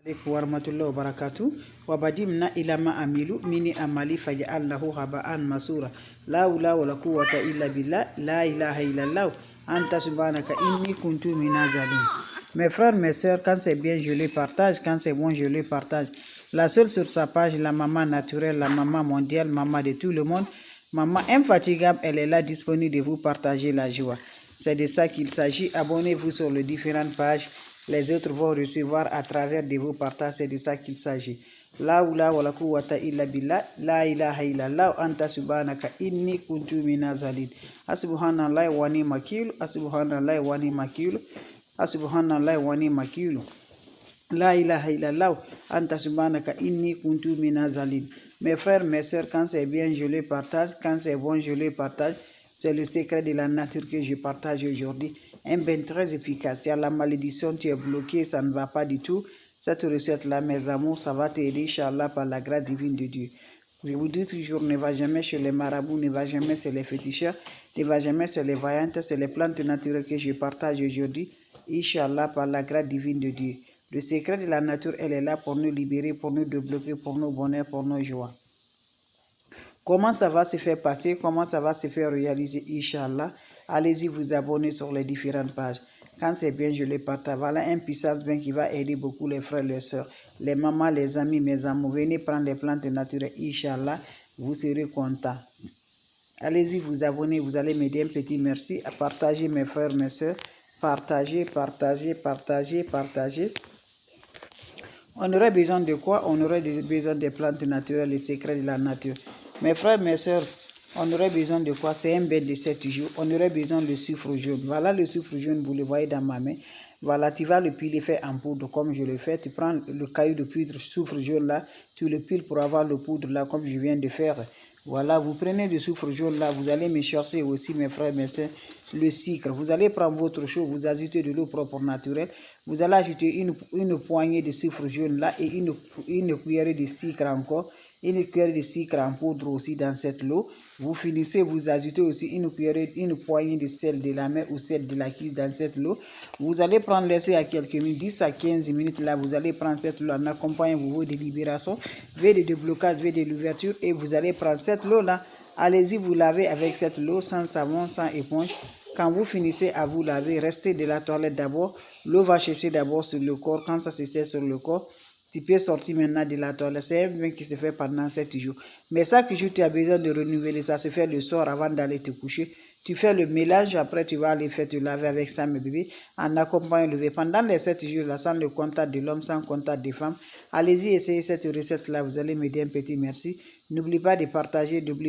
Alaikum warahmatullahi wabarakatuh. Wabadimna ilama amilu mini amali faja'alnahu haba'an masura. La hawla wala quwwata illa billah. La ilaha illallah. Anta subhanaka inni kuntu minazalin. Mes frères, mes sœurs, quand c'est bien, je les partage. Quand c'est bon, je les partage. La seule sur sa page, la maman naturelle, la maman mondiale, maman de tout le monde. Maman infatigable, elle est là disponible de vous partager la joie. C'est de ça qu'il s'agit. Abonnez-vous sur les différentes pages. Les autres vont recevoir à travers de vos partages. C'est de ça qu'il s'agit. La hawla wala quwwata illa billah. La ilaha illallah. Anta subhanaka inni kuntu minazalin. Asubhanallah wa ni makilu. Asubhanallah wa ni makilu. Asubhanallah wa ni makilu. La ilaha illallah. Anta subhanaka inni kuntu minazalin. Mes frères, mes sœurs, quand c'est bien, je les partage. Quand c'est bon, je les partage. C'est le secret de la nature que je partage aujourd'hui. Un bain très efficace. Si à la malédiction, tu es bloqué, ça ne va pas du tout. Cette recette-là, mes amours, ça va t'aider, Inch'Allah, par la grâce divine de Dieu. Je vous dis toujours, ne va jamais chez les marabouts, ne va jamais chez les féticheurs, ne va jamais chez les voyantes. C'est les plantes naturelles que je partage aujourd'hui, Inch'Allah, par la grâce divine de Dieu. Le secret de la nature, elle est là pour nous libérer, pour nous débloquer, pour nos bonheurs, pour nos joies. Comment ça va se faire passer, comment ça va se faire réaliser, Inch'Allah. Allez-y vous abonner sur les différentes pages. Quand c'est bien, je les partage. Voilà un puissance bien qui va aider beaucoup les frères, les sœurs, les mamans, les amis, mes amours. Venez prendre les plantes naturelles, Inch'Allah. Vous serez contents. Allez-y vous abonner. Vous allez m'aider un petit merci à partager, mes frères, mes sœurs. Partagez, partagez, partagez, partagez. On aurait besoin de quoi? On aurait besoin des plantes naturelles, les secrets de la nature. Mes frères, mes sœurs, on aurait besoin de quoi? C'est un bain de 7 jours. On aurait besoin de soufre jaune. Voilà le soufre jaune, vous le voyez dans ma main. Voilà, tu vas le piler, faire en poudre comme je le fais. Tu prends le caillou de poudre soufre jaune là, tu le piles pour avoir le poudre là comme je viens de faire. Voilà, vous prenez le soufre jaune là, vous allez me chercher aussi, mes frères, mes sœurs, le sucre. Vous allez prendre votre chaud, vous ajoutez de l'eau propre naturelle. Vous allez ajouter une poignée de soufre jaune là et une cuillerée de sucre encore. Une cuillerée de sucre en poudre aussi dans cette eau. Vous finissez, vous ajoutez aussi une poignée de sel de la mer ou sel de la cuisse dans cette eau. Vous allez prendre laisser à quelques minutes, 10 à 15 minutes là, vous allez prendre cette eau en accompagnant vos de libération, V de déblocage, V de l'ouverture et vous allez prendre cette eau là. Allez-y vous lavez avec cette eau sans savon, sans éponge. Quand vous finissez à vous laver, restez de la toilette d'abord. L'eau va chercher d'abord sur le corps. Quand ça se sert sur le corps, tu peux sortir maintenant de la toilette. C'est un bain qui se fait pendant 7 jours. Mais chaque jour, tu as besoin de renouveler. Ça se fait le soir avant d'aller te coucher. Tu fais le mélange. Après, tu vas aller faire te laver avec ça, mes bébés, en accompagnant le lever. Pendant les 7 jours, là, sans le contact de l'homme, sans contact des femmes, allez-y, essayez cette recette-là. Vous allez me dire un petit merci. N'oubliez pas de partager. N'oubliez